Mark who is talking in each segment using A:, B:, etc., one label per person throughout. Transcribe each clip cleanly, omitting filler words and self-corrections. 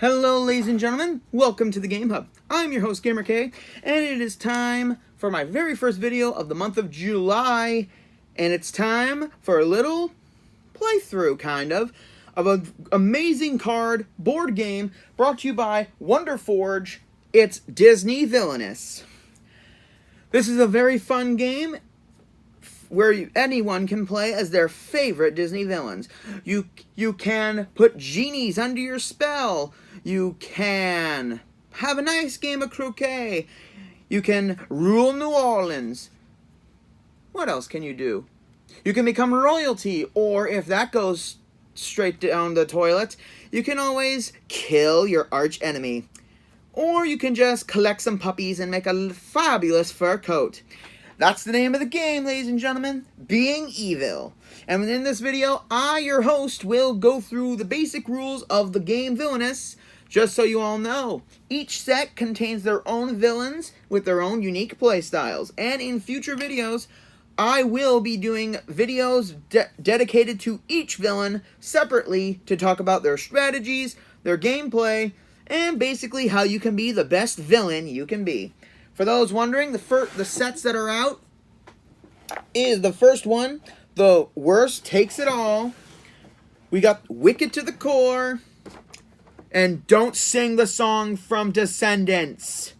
A: Hello, ladies and gentlemen. Welcome to the GameHub. I'm your host, GamerK, and it is time for my very first video of the month of July, and it's time for a little playthrough, kind of an amazing card board game brought to you by Wonderforge. It's Disney Villainous. This is a very fun game where anyone can play as their favorite Disney villains. You can put genies under your spell. You can have a nice game of croquet. You can rule New Orleans. What else can you do? You can become royalty, or if that goes straight down the toilet, you can always kill your arch enemy. Or you can just collect some puppies and make a fabulous fur coat. That's the name of the game, ladies and gentlemen, Being Evil. And in this video, I, your host, will go through the basic rules of the game Villainous, just so you all know. Each set contains their own villains with their own unique playstyles. And in future videos, I will be doing videos dedicated to each villain separately to talk about their strategies, their gameplay, and basically how you can be the best villain you can be. For those wondering, the sets that are out is the first one, The Worst Takes It All. We got Wicked to the Core, and Don't Sing the Song from Descendants.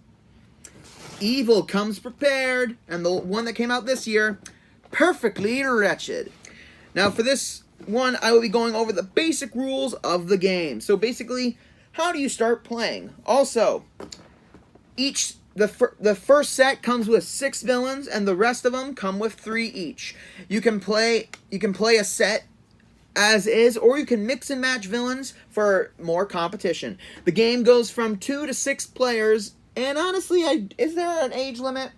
A: Evil Comes Prepared, and the one that came out this year, Perfectly Wretched. Now for this one, I will be going over the basic rules of the game. So basically, how do you start playing? Also, the first set comes with 6 villains, and the rest of them come with 3 each. You can play a set as is, or you can mix and match villains for more competition. The game goes from 2 to 6 players, and honestly, is there an age limit?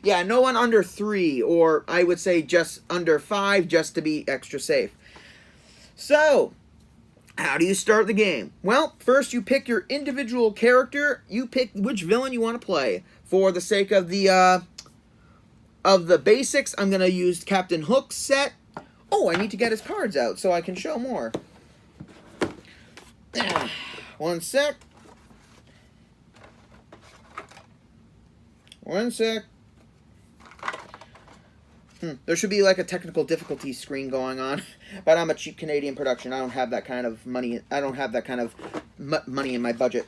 A: Yeah, no one under 3, or I would say just under 5, just to be extra safe. So, how do you start the game? Well, first you pick your individual character. You pick which villain you want to play. For the sake of the basics, I'm going to use Captain Hook's set. Oh, I need to get his cards out so I can show more. One sec. There should be like a technical difficulty screen going on, but I'm a cheap Canadian production. I don't have that kind of money. I don't have that kind of money in my budget.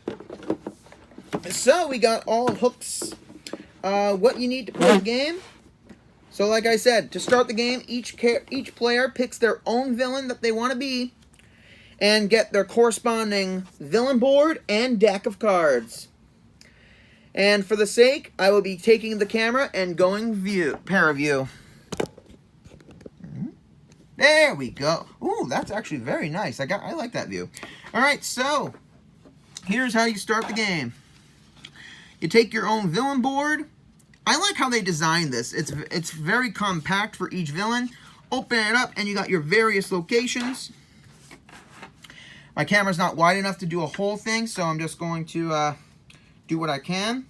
A: So we got all of Hook's what you need to play the game. So like I said, to start the game, each player picks their own villain that they want to be, and get their corresponding villain board and deck of cards. And for the sake, I will be taking the camera and going para view. There we go. Ooh, that's actually very nice. I like that view. Alright, so here's how you start the game. You take your own villain board. I like how they designed this. It's very compact for each villain. Open it up and you got your various locations. My camera's not wide enough to do a whole thing, so I'm just going to do what I can.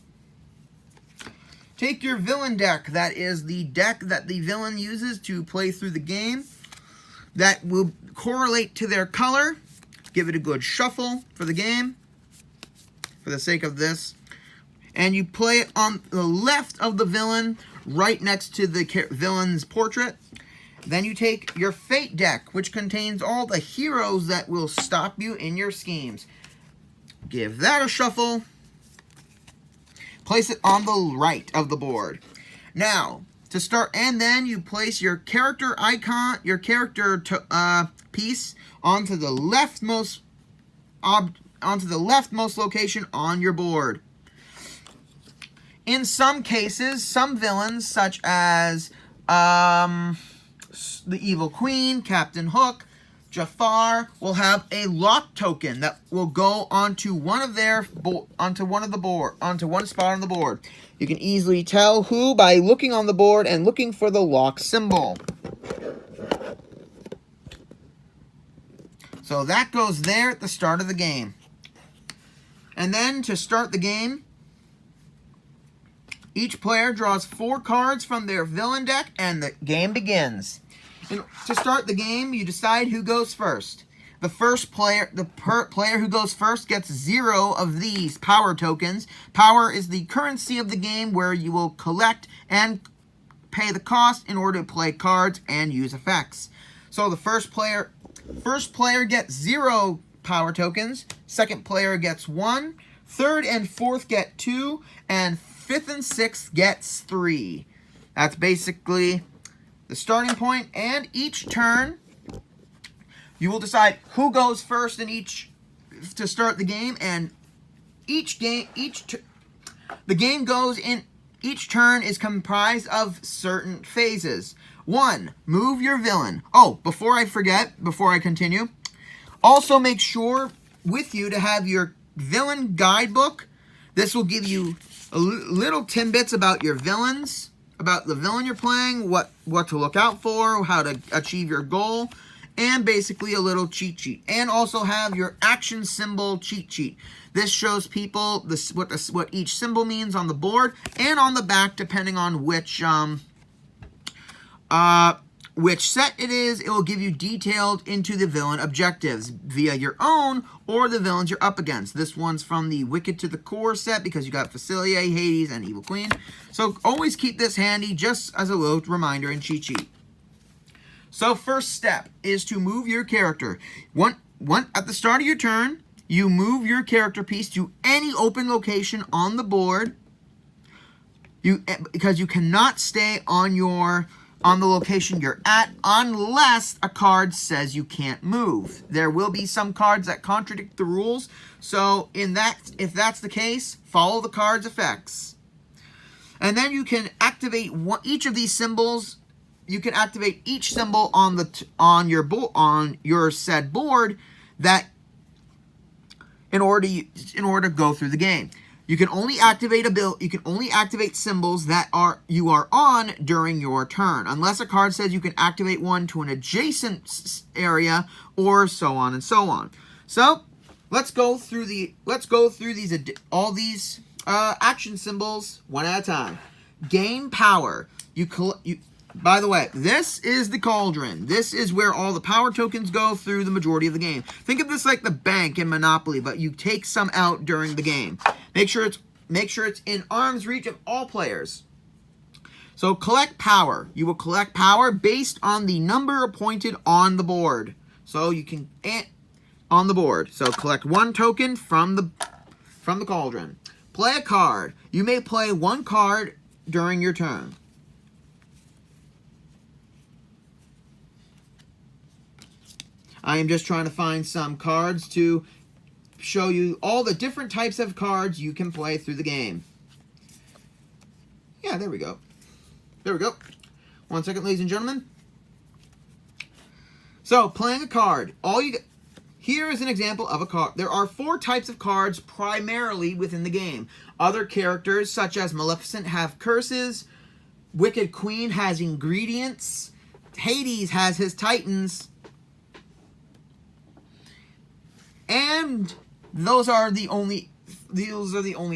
A: Take your villain deck. That is the deck that the villain uses to play through the game. That will correlate to their color. Give it a good shuffle for the game, for the sake of this. And you play it on the left of the villain, right next to the villain's portrait. Then you take your fate deck, which contains all the heroes that will stop you in your schemes. Give that a shuffle. Place it on the right of the board. Now, to start, and then you place your character icon, your character piece onto the leftmost location on your board. In some cases, some villains, such as the Evil Queen, Captain Hook, Jafar, will have a lock token that will go onto one spot on the board. You can easily tell who by looking on the board and looking for the lock symbol. So that goes there at the start of the game. And then to start the game, each player draws 4 cards from their villain deck and the game begins. And to start the game, you decide who goes first. the player who goes first gets 0 of these power tokens. Power is the currency of the game where you will collect and pay the cost in order to play cards and use effects. So the first player gets 0 power tokens. Second player gets 1. Third and fourth get 2, and fifth and sixth gets 3. That's basically the starting point, and each turn you will decide who goes first in each to start the game, and the game goes in. Each turn is comprised of certain phases. 1. Move your villain. Oh, before I forget, before I continue, also make sure with you to have your villain guidebook. This will give you little tidbits about your villains, about the villain you're playing, what to look out for, how to achieve your goal, and basically a little cheat sheet. And also have your action symbol cheat sheet. This shows people what each symbol means on the board and on the back, depending on which set it is. It will give you detailed into the villain objectives via your own or the villains you're up against. This one's from the Wicked to the Core set because you got Facilier, Hades, and Evil Queen. So always keep this handy just as a little reminder and cheat sheet. So first step is to move your character. At the start of your turn, you move your character piece to any open location on the board. Because you cannot stay on the location you're at unless a card says you can't move. There will be some cards that contradict the rules, so if that's the case, follow the card's effects. And then you can activate each of these symbols. You can activate each symbol on your said board that in order to go through the game. You can only activate symbols that you are on during your turn, unless a card says you can activate one to an adjacent area, or so on and so on. So let's go through all these action symbols one at a time. Gain power. By the way, this is the cauldron. This is where all the power tokens go through the majority of the game. Think of this like the bank in Monopoly, but you take some out during the game. Make sure it's in arm's reach of all players. So collect power. You will collect power based on the number appointed on the board. So you can on the board. So collect 1 token from the cauldron. Play a card. You may play 1 card during your turn. I am just trying to find some cards to show you all the different types of cards you can play through the game. Yeah, there we go. There we go. 1 second, ladies and gentlemen. So, playing a card. Here is an example of a card. There are 4 types of cards primarily within the game. Other characters, such as Maleficent, have curses. Wicked Queen has ingredients. Hades has his titans. And those are the only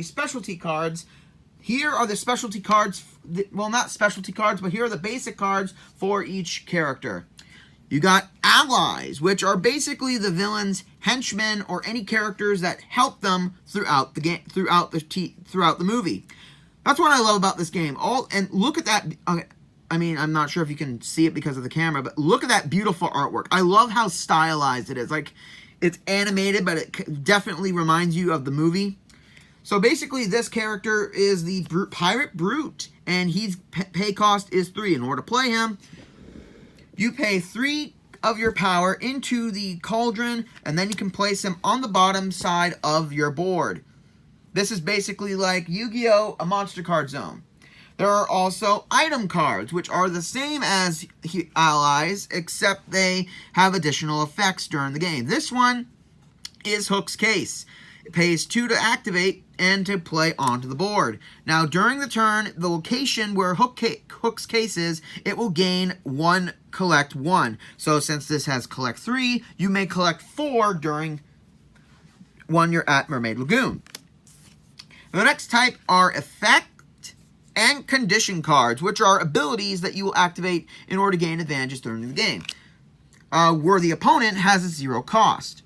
A: specialty cards. Here are the specialty cards. Well, not specialty cards, but here are the basic cards for each character. You got allies, which are basically the villain's henchmen or any characters that help them throughout the game, throughout the movie. That's what I love about this game. And look at that. I mean, I'm not sure if you can see it because of the camera, but look at that beautiful artwork. I love how stylized it is. Like, it's animated, but it definitely reminds you of the movie. So basically, this character is the Pirate Brute, and his pay cost is 3. In order to play him, you pay 3 of your power into the cauldron, and then you can place him on the bottom side of your board. This is basically like Yu-Gi-Oh! A Monster Card Zone. There are also item cards, which are the same as allies, except they have additional effects during the game. This one is Hook's Case. It pays 2 to activate and to play onto the board. Now, during the turn, the location where Hook's Case is, it will gain 1, collect 1. So since this has collect 3, you may collect 4 during when you're at Mermaid Lagoon. The next type are effect and condition cards, which are abilities that you will activate in order to gain advantages during the game. where the opponent has a 0 cost.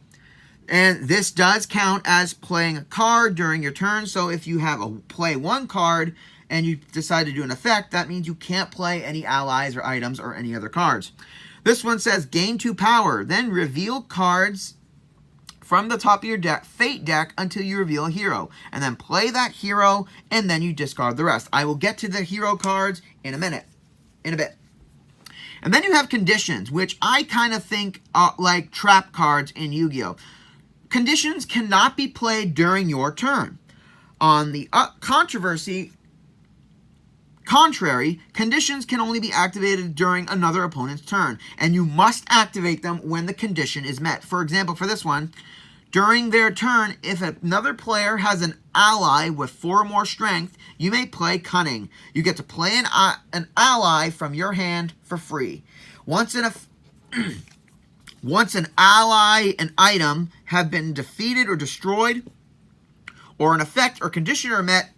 A: And this does count as playing a card during your turn. So if you have a play 1 card and you decide to do an effect, that means you can't play any allies or items or any other cards. This one says gain 2 power, then reveal cards from the top of your deck, fate deck, until you reveal a hero. And then play that hero, and then you discard the rest. I will get to the hero cards in a bit. And then you have conditions, which I kind of think are like trap cards in Yu-Gi-Oh! Conditions cannot be played during your turn. On the contrary, conditions can only be activated during another opponent's turn, and you must activate them when the condition is met. For example, for this one, during their turn, if another player has an ally with 4 or more strength, you may play Cunning. You get to play an ally from your hand for free. Once an ally and item have been defeated or destroyed, or an effect or condition are met,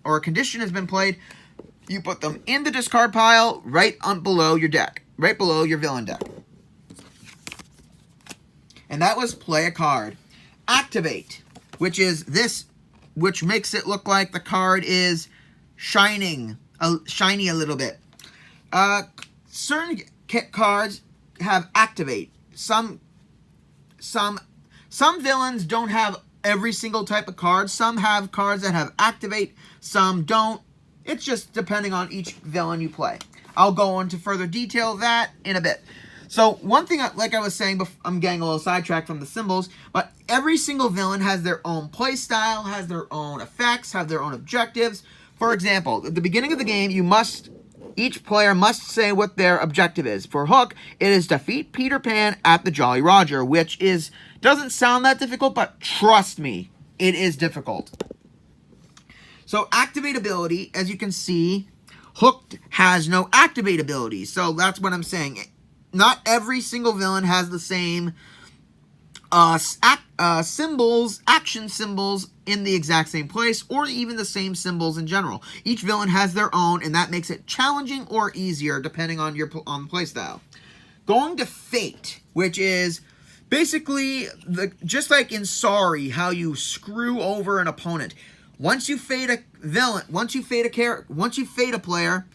A: or a condition has been played, you put them in the discard pile right below your deck, right below your villain deck. And that was play a card. Activate, which is this, which makes it look like the card is shiny a little bit. Certain cards have activate. Some villains don't have every single type of card. Some have cards that have activate, some don't. It's just depending on each villain you play. I'll go into further detail of that in a bit. So one thing, like I was saying, I'm getting a little sidetracked from the symbols, but every single villain has their own play style, has their own effects, have their own objectives. For example, at the beginning of the game, each player must say what their objective is. For Hook, it is defeat Peter Pan at the Jolly Roger, which doesn't sound that difficult, but trust me, it is difficult. So activate ability, as you can see, Hook has no activate ability. So that's what I'm saying. Not every single villain has the same action symbols in the exact same place, or even the same symbols in general. Each villain has their own, and that makes it challenging or easier depending on the playstyle. Going to Fate, which is basically just like in Sorry, how you screw over an opponent. Once you fade a villain, once you fade a player,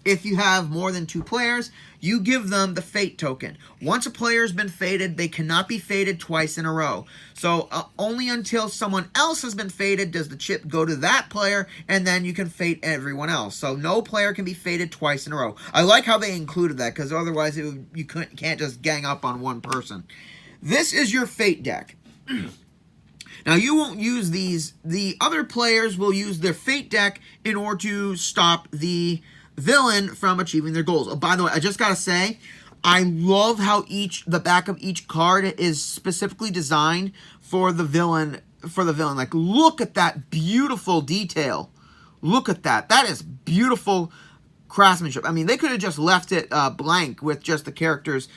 A: if you have more than 2 players, you give them the fate token. Once a player's been faded, they cannot be faded twice in a row. So only until someone else has been faded does the chip go to that player, and then you can fate everyone else. So no player can be faded twice in a row. I like how they included that, because otherwise you can't just gang up on one person. This is your fate deck. Now, you won't use these. The other players will use their fate deck in order to stop the villain from achieving their goals. Oh, by the way, I just gotta say, I love how the back of each card is specifically designed for the villain. Like, look at that beautiful detail. Look at that. That is beautiful craftsmanship. I mean, they could have just left it blank with just the character's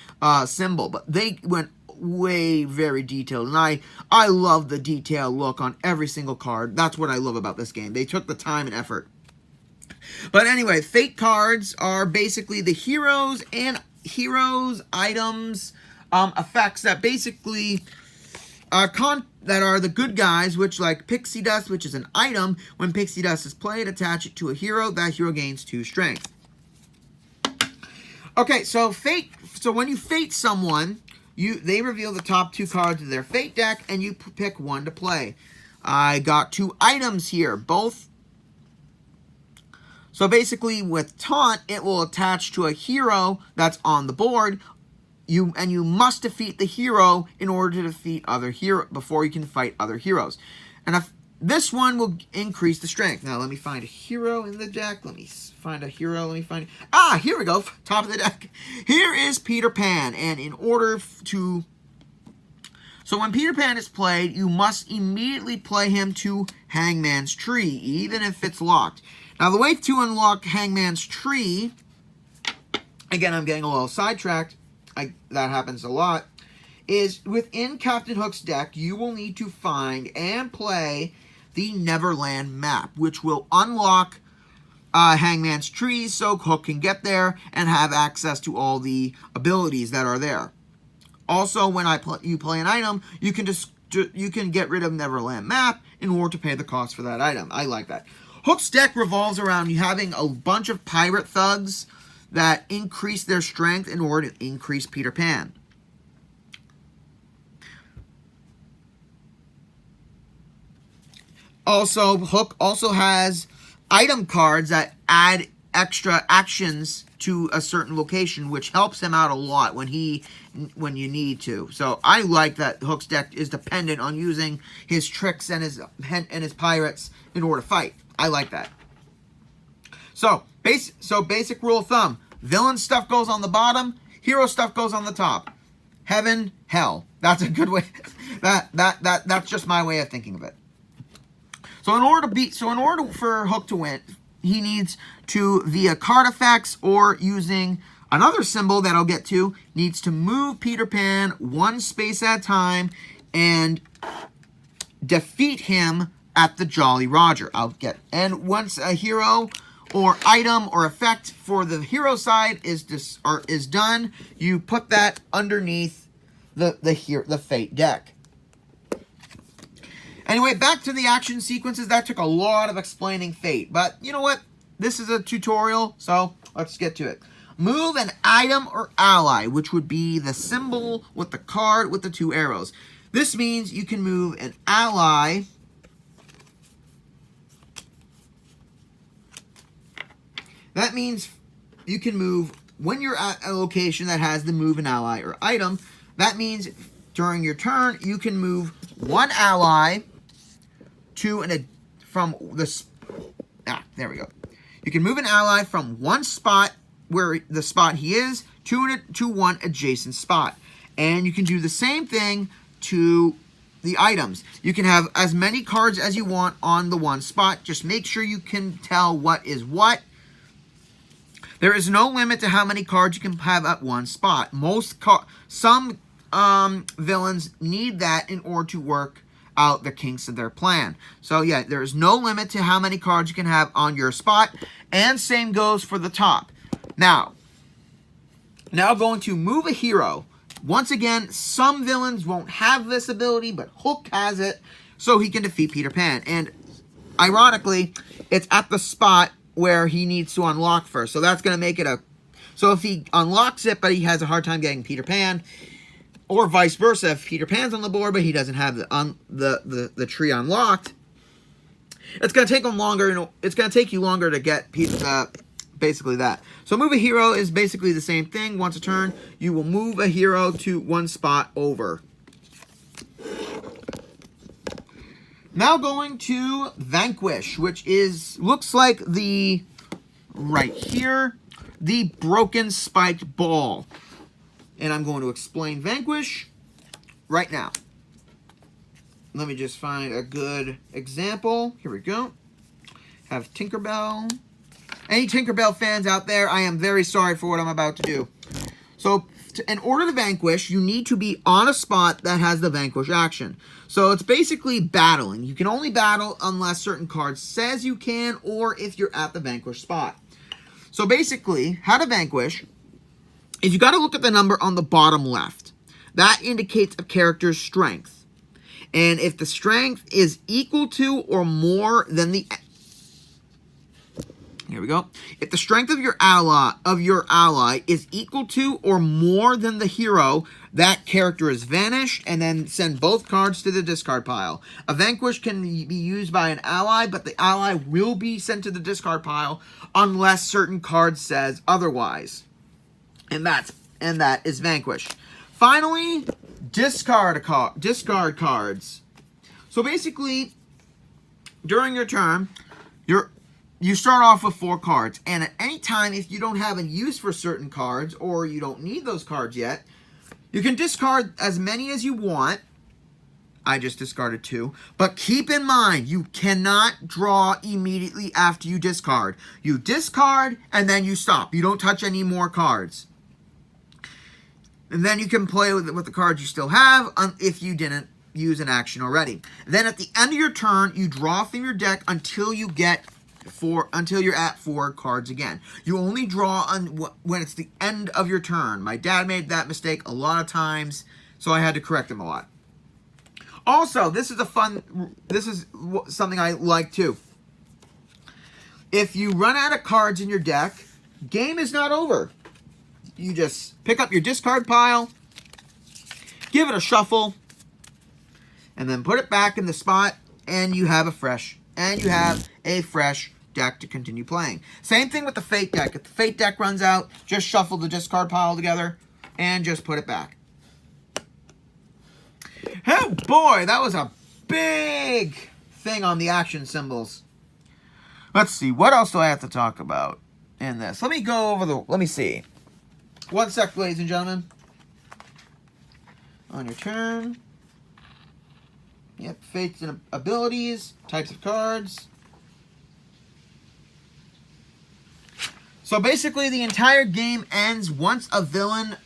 A: symbol, but they went very detailed, and I love the detail look on every single card. That's what I love about this game. They took the time and effort. But anyway, fate cards are basically the heroes, items, effects that basically that are the good guys, which like Pixie Dust, which is an item. When Pixie Dust is played, attach it to a hero. That hero gains 2 strength. Okay, so when you fate someone, they reveal the top 2 cards of their fate deck, and you pick one to play. I got 2 items here, both. So basically, with Taunt, it will attach to a hero that's on the board. You must defeat the hero in order to defeat other hero before you can fight other heroes. And this one will increase the strength. Now, let me find a hero in the deck. Let me find a hero. Here we go. Top of the deck. Here is Peter Pan. And in order to... So when Peter Pan is played, you must immediately play him to Hangman's Tree, even if it's locked. Now, the way to unlock Hangman's Tree... Again, I'm getting a little sidetracked. That happens a lot. Is within Captain Hook's deck, you will need to find and play the Neverland map, which will unlock Hangman's Tree so Hook can get there and have access to all the abilities that are there. Also, when you play an item, you can get rid of Neverland Map in order to pay the cost for that item. I like that. Hook's deck revolves around you having a bunch of pirate thugs that increase their strength in order to increase Peter Pan. Also, Hook also has item cards that add extra actions to a certain location, which helps him out a lot when you need to. So I like that Hook's deck is dependent on using his tricks and his pirates in order to fight. I like that. So basic rule of thumb: villain stuff goes on the bottom, hero stuff goes on the top. Heaven, hell. That's a good way. That's just my way of thinking of it. So in order for Hook to win, he needs to, via card effects or using another symbol that I'll get to, needs to move Peter Pan one space at a time and defeat him at the Jolly Roger. And once a hero or item or effect for the hero side is done, you put that underneath the Fate deck. Anyway, back to the action sequences. That took a lot of explaining Fate. But you know what? This is a tutorial, so let's get to it. Move an item or ally, which would be the symbol with the card with the two arrows. This means you can move an ally That means you can move when you're at a location that has the move an ally or item. That means during your turn, you can move one ally there we go. You can move an ally from one spot where the spot he is to one adjacent spot. And you can do the same thing to the items. You can have as many cards as you want on the one spot. Just make sure you can tell what is what. There is no limit to how many cards you can have at one spot. Some villains need that in order to work out the kinks of their plan. So yeah, there is no limit to how many cards you can have on your spot, and same goes for the top. Now going to move a hero. Once again, some villains won't have this ability, but Hook has it, so he can defeat Peter Pan. And ironically, it's at the spot where he needs to unlock first. So that's going to make it so if he unlocks it, but he has a hard time getting Peter Pan, or vice versa, if Peter Pan's on the board, but he doesn't have the tree unlocked, it's going to take him longer. It's going to take you longer to get basically that. So move a hero is basically the same thing. Once a turn, you will move a hero to one spot over. Now going to Vanquish, which looks like right here, the broken spiked ball. And I'm going to explain Vanquish right now. Let me just find a good example. Here we go. Have Tinkerbell. Any Tinkerbell fans out there, I am very sorry for what I'm about to do. So, in order to Vanquish, you need to be on a spot that has the Vanquish action. So, it's basically battling. You can only battle unless certain card says you can, or if you're at the Vanquish spot. So, basically, how to Vanquish is you got to look at the number on the bottom left. That indicates a character's strength. And if the strength is equal to or more than here we go. If the strength of your ally is equal to or more than the hero, that character is vanished, and then send both cards to the discard pile. A Vanquish can be used by an ally, but the ally will be sent to the discard pile unless certain card says otherwise. And that is Vanquish. Finally, discard cards. So basically, during your turn, you start off with 4 cards, and at any time, if you don't have a use for certain cards, or you don't need those cards yet, you can discard as many as you want. I just discarded 2. But keep in mind, you cannot draw immediately after you discard. You discard, and then you stop. You don't touch any more cards. And then you can play with the cards you still have if you didn't use an action already. Then at the end of your turn, you draw from your deck until you get until you're at 4 cards again. You only draw on when it's the end of your turn. My dad made that mistake a lot of times, so I had to correct him a lot. Also, this is something I like too. If you run out of cards in your deck, game is not over. You just pick up your discard pile, give it a shuffle, and then put it back in the spot, and you have a fresh deck to continue playing. Same thing with the Fate deck. If the Fate deck runs out, just shuffle the discard pile together and just put it back. Oh boy, that was a big thing on the action symbols. Let's see, what else do I have to talk about in this? Let me see. 1 sec, ladies and gentlemen. On your turn. Yep, fates and abilities, types of cards. So basically, the entire game ends once a villain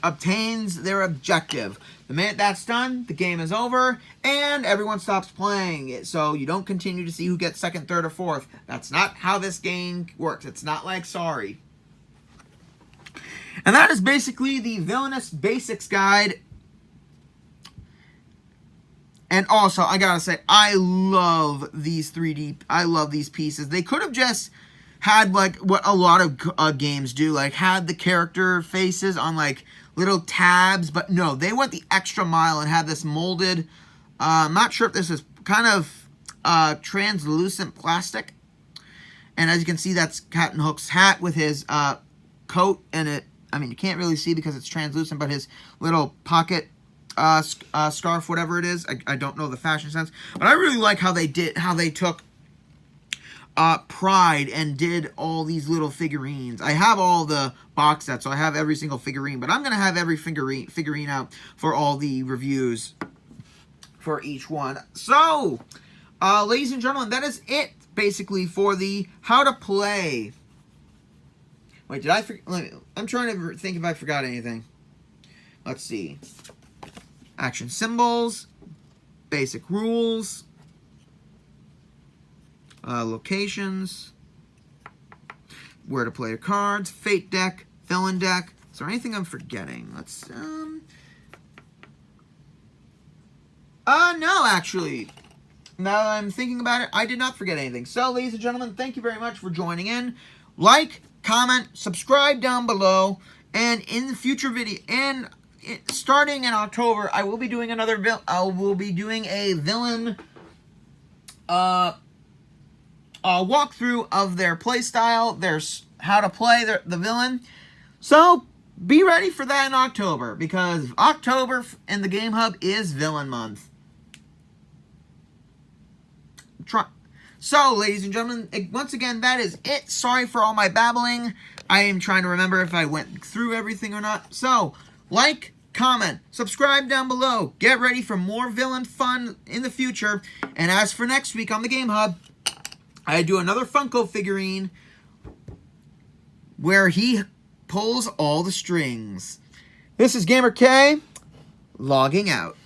A: obtains their objective. The minute that's done, the game is over, and everyone stops playing it. So you don't continue to see who gets second, third, or fourth. That's not how this game works. It's not like Sorry. And that is basically the Villainous Basics Guide. And also, I gotta say, I love these 3D. I love these pieces. They could have just had, like, what a lot of games do. Like, had the character faces on, like, little tabs. But no, they went the extra mile and had this molded. I'm not sure if this is kind of translucent plastic. And as you can see, that's Captain Hook's hat with his coat. And it, I mean, you can't really see because it's translucent, but his little pocket scarf, whatever it is. I don't know the fashion sense, but I really like how they took pride and did all these little figurines. I have all the box sets, so I have every single figurine, but I'm gonna have every figurine out for all the reviews for each one. So, ladies and gentlemen, that is it basically for the how to play. Wait, did I forget? I'm trying to think if I forgot anything. Let's see. Action symbols, basic rules, locations, where to play your cards, Fate deck, Villain deck. Is there anything I'm forgetting? Let's, no, actually. Now that I'm thinking about it, I did not forget anything. So, ladies and gentlemen, thank you very much for joining in. Like, comment, subscribe down below, and in the future video, and starting in October, I will be doing a villain walkthrough of their playstyle, how to play the villain. So be ready for that in October, because October in the GameHub is Villain Month. So, ladies and gentlemen, once again, that is it. Sorry for all my babbling. I am trying to remember if I went through everything or not. So, like, comment, subscribe down below. Get ready for more villain fun in the future. And as for next week on the GameHub, I do another Funko figurine where he pulls all the strings. This is Gamer K, logging out.